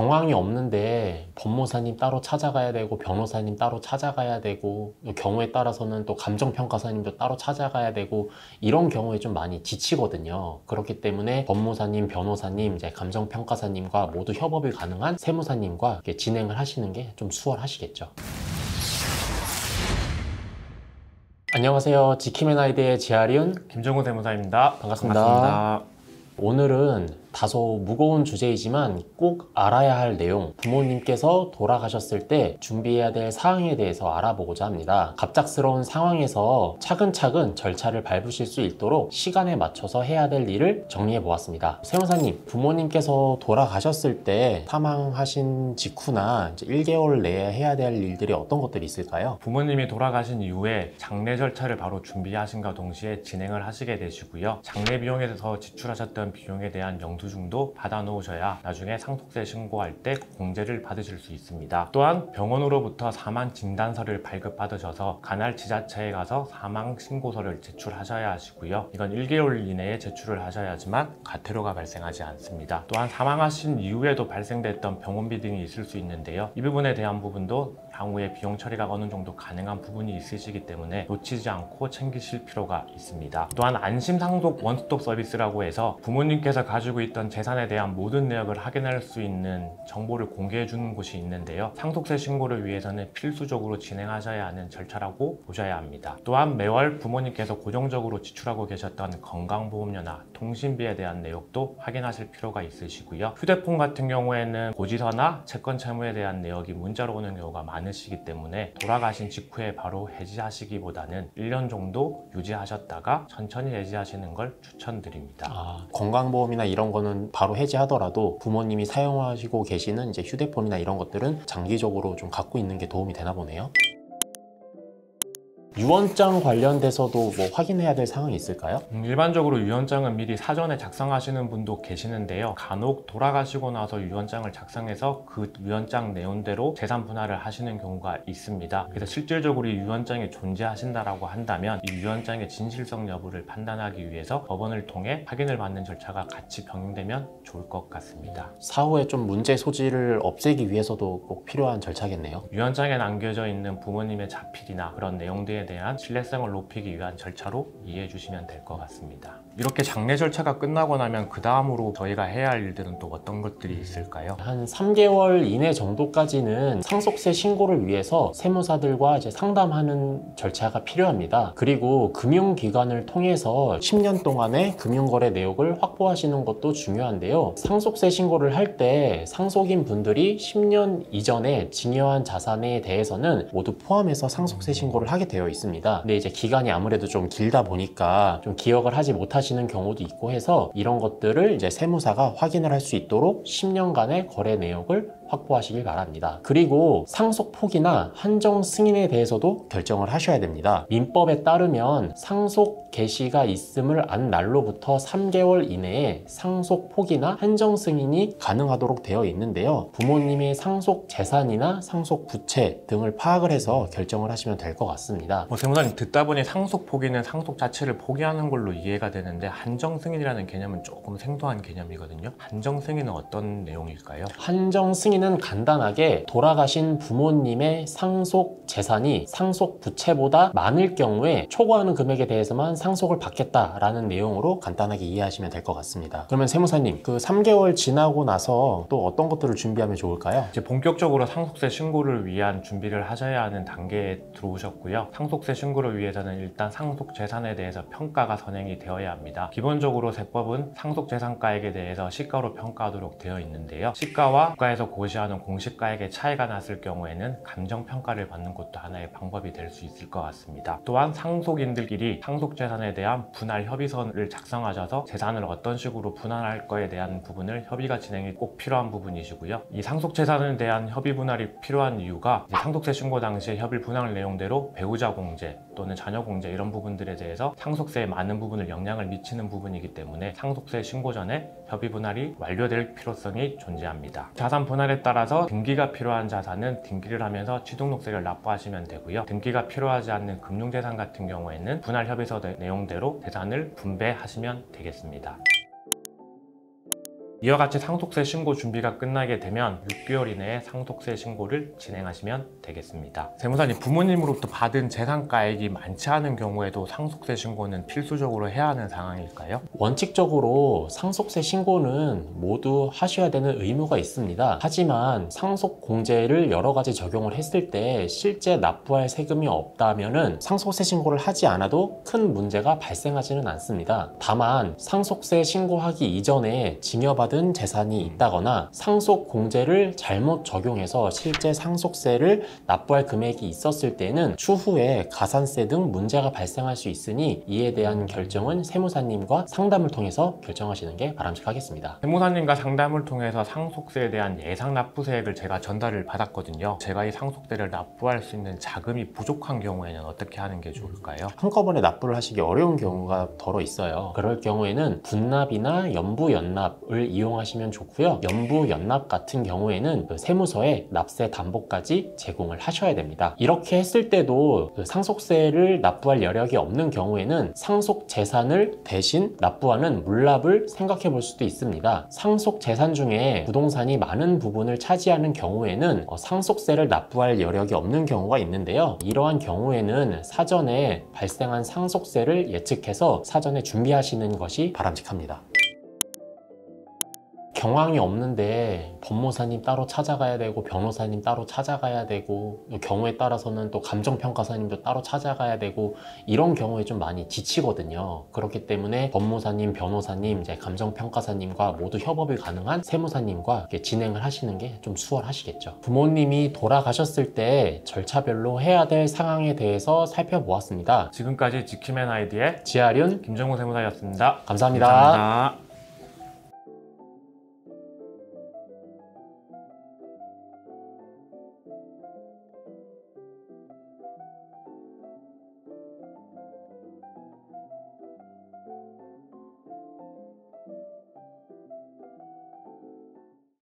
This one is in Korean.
정황이 없는데 법무사님 따로 찾아가야 되고 변호사님 따로 찾아가야 되고 경우에 따라서는 또 감정평가사님도 따로 찾아가야 되고 이런 경우에 좀 많이 지치거든요. 그렇기 때문에 법무사님, 변호사님, 이제 감정평가사님과 모두 협업이 가능한 세무사님과 이렇게 진행을 하시는 게 좀 수월하시겠죠. 안녕하세요. 지킴앤하이드의 지아리운 김정우 세무사입니다. 반갑습니다. 오늘은 다소 무거운 주제이지만 꼭 알아야 할 내용, 부모님께서 돌아가셨을 때 준비해야 될 사항에 대해서 알아보고자 합니다. 갑작스러운 상황에서 차근차근 절차를 밟으실 수 있도록 시간에 맞춰서 해야 될 일을 정리해 보았습니다. 세무사님, 부모님께서 돌아가셨을 때 사망하신 직후나 이제 1개월 내에 해야 될 일들이 어떤 것들이 있을까요? 부모님이 돌아가신 이후에 장례 절차를 바로 준비하신과 동시에 진행을 하시게 되시고요. 장례 비용에서 지출하셨던 비용에 대한 영수증도 받아 놓으셔야 나중에 상속세 신고할 때 공제를 받으실 수 있습니다. 또한 병원으로부터 사망 진단서를 발급받으셔서 관할 지자체에 가서 사망 신고서를 제출하셔야 하시고요. 이건 1개월 이내에 제출을 하셔야지만 과태료가 발생하지 않습니다. 또한 사망하신 이후에도 발생됐던 병원비 등이 있을 수 있는데요. 이 부분에 대한 부분도 향후에 비용 처리가 어느 정도 가능한 부분이 있으시기 때문에 놓치지 않고 챙기실 필요가 있습니다. 또한 안심상속 원스톱 서비스라고 해서 부모님께서 가지고 있던 재산에 대한 모든 내역을 확인할 수 있는 정보를 공개해 주는 곳이 있는데요. 상속세 신고를 위해서는 필수적으로 진행하셔야 하는 절차라고 보셔야 합니다. 또한 매월 부모님께서 고정적으로 지출하고 계셨던 건강보험료나 통신비에 대한 내역도 확인하실 필요가 있으시고요. 휴대폰 같은 경우에는 고지서나 채권 채무에 대한 내역이 문자로 오는 경우가 많으시기 때문에 돌아가신 직후에 바로 해지하시기보다는 1년 정도 유지하셨다가 천천히 해지하시는 걸 추천드립니다. 건강보험이나 이런 거는 바로 해지하더라도 부모님이 사용하시고 계시는 이제 휴대폰이나 이런 것들은 장기적으로 좀 갖고 있는 게 도움이 되나 보네요. 유언장 관련돼서도 뭐 확인해야 될 사항이 있을까요? 일반적으로 유언장은 미리 사전에 작성하시는 분도 계시는데요. 간혹 돌아가시고 나서 유언장을 작성해서 그 유언장 내용대로 재산 분할을 하시는 경우가 있습니다. 그래서 실질적으로 이 유언장이 존재하신다라고 한다면 이 유언장의 진실성 여부를 판단하기 위해서 법원을 통해 확인을 받는 절차가 같이 병행되면 좋을 것 같습니다. 사후에 좀 문제 소지를 없애기 위해서도 꼭 필요한 절차겠네요. 유언장에 남겨져 있는 부모님의 자필이나 그런 내용들에 대한 신뢰성을 높이기 위한 절차로 이해해 주시면 될 것 같습니다. 이렇게 장례 절차가 끝나고 나면 그 다음으로 저희가 해야 할 일들은 또 어떤 것들이 있을까요? 한 3개월 이내 정도까지는 상속세 신고를 위해서 세무사들과 이제 상담하는 절차가 필요합니다. 그리고 금융기관을 통해서 10년 동안의 금융거래 내역을 확보하시는 것도 중요한데요. 상속세 신고를 할 때 상속인 분들이 10년 이전에 증여한 자산에 대해서는 모두 포함해서 상속세 신고를 하게 되어 있습니다. 근데 이제 기간이 아무래도 좀 길다 보니까 좀 기억을 하지 못하시는 경우도 있고 해서 이런 것들을 이제 세무사가 확인을 할 수 있도록 10년간의 거래 내역을 확보하시길 바랍니다. 그리고 상속 포기나 한정 승인에 대해서도 결정을 하셔야 됩니다. 민법에 따르면 상속 개시가 있음을 안 날로부터 3개월 이내에 상속 포기나 한정 승인이 가능하도록 되어 있는데요. 부모님의 상속 재산이나 상속 부채 등을 파악을 해서 결정을 하시면 될 것 같습니다. 세무사님, 듣다 보니 상속 포기는 상속 자체를 포기하는 걸로 이해가 되는데 한정 승인이라는 개념은 조금 생소한 개념이거든요. 한정 승인은 어떤 내용일까요? 한정 승인은 간단하게 돌아가신 부모님의 상속 재산이 상속 부채보다 많을 경우에 초과하는 금액에 대해서만 상속을 받겠다라는 내용으로 간단하게 이해하시면 될 것 같습니다. 그러면 세무사님, 그 3개월 지나고 나서 또 어떤 것들을 준비하면 좋을까요? 이제 본격적으로 상속세 신고를 위한 준비를 하셔야 하는 단계에 들어오셨고요. 상속세 신고를 위해서는 일단 상속 재산에 대해서 평가가 선행이 되어야 합니다. 기본적으로 세법은 상속 재산가액에 대해서 시가로 평가하도록 되어 있는데요. 시가와 국가에서 고시하는 공시가액의 차이가 났을 경우에는 감정평가를 받는 것도 하나의 방법이 될 수 있을 것 같습니다. 또한 상속인들끼리 상속 재산에 대한 분할 협의서를 작성하셔서 재산을 어떤 식으로 분할할 거에 대한 부분을 협의가 진행이 꼭 필요한 부분이시고요. 이 상속 재산에 대한 협의 분할이 필요한 이유가 상속세 신고 당시에 협의 분할 내용대로 배우자 공제 또는 자녀 공제 이런 부분들에 대해서 상속세에 많은 부분을 영향을 미치는 부분이기 때문에 상속세 신고 전에 협의 분할이 완료될 필요성이 존재합니다. 자산 분할에 따라서 등기가 필요한 자산은 등기를 하면서 취등록세를 납부하시면 되고요. 등기가 필요하지 않는 금융재산 같은 경우에는 분할 협의서 내용대로 재산을 분배하시면 되겠습니다. 이와 같이 상속세 신고 준비가 끝나게 되면 6개월 이내에 상속세 신고를 진행하시면 되겠습니다. 세무사님, 부모님으로부터 받은 재산가액이 많지 않은 경우에도 상속세 신고는 필수적으로 해야 하는 상황일까요? 원칙적으로 상속세 신고는 모두 하셔야 되는 의무가 있습니다. 하지만 상속 공제를 여러 가지 적용을 했을 때 실제 납부할 세금이 없다면은 상속세 신고를 하지 않아도 큰 문제가 발생하지는 않습니다. 다만 상속세 신고하기 이전에 증여받은 재산이 있다거나 상속 공제를 잘못 적용해서 실제 상속세를 납부할 금액이 있었을 때는 추후에 가산세 등 문제가 발생할 수 있으니 이에 대한 결정은 세무사님과 상담을 통해서 결정하시는 게 바람직하겠습니다. 세무사님과 상담을 통해서 상속세에 대한 예상 납부세액을 제가 전달을 받았거든요. 제가 이 상속세를 납부할 수 있는 자금이 부족한 경우에는 어떻게 하는 게 좋을까요? 한꺼번에 납부를 하시기 어려운 경우가 더러 있어요. 그럴 경우에는 분납이나 연부연납을 이용하시면 좋고요. 연부연납 같은 경우에는 그 세무서에 납세 담보까지 제공을 하셔야 됩니다. 이렇게 했을 때도 그 상속세를 납부할 여력이 없는 경우에는 상속 재산을 대신 납부하는 물납을 생각해 볼 수도 있습니다. 상속 재산 중에 부동산이 많은 부분을 차지하는 경우에는 상속세를 납부할 여력이 없는 경우가 있는데요. 이러한 경우에는 사전에 발생한 상속세를 예측해서 사전에 준비하시는 것이 바람직합니다. 경황이 없는데 법무사님 따로 찾아가야 되고 변호사님 따로 찾아가야 되고 경우에 따라서는 또 감정평가사님도 따로 찾아가야 되고 이런 경우에 좀 많이 지치거든요. 그렇기 때문에 법무사님, 변호사님, 이제 감정평가사님과 모두 협업이 가능한 세무사님과 이렇게 진행을 하시는 게 좀 수월하시겠죠. 부모님이 돌아가셨을 때 절차별로 해야 될 상황에 대해서 살펴보았습니다. 지금까지 지킴앤 아이디의 지아륜 김정우 세무사였습니다. 감사합니다. 감사합니다.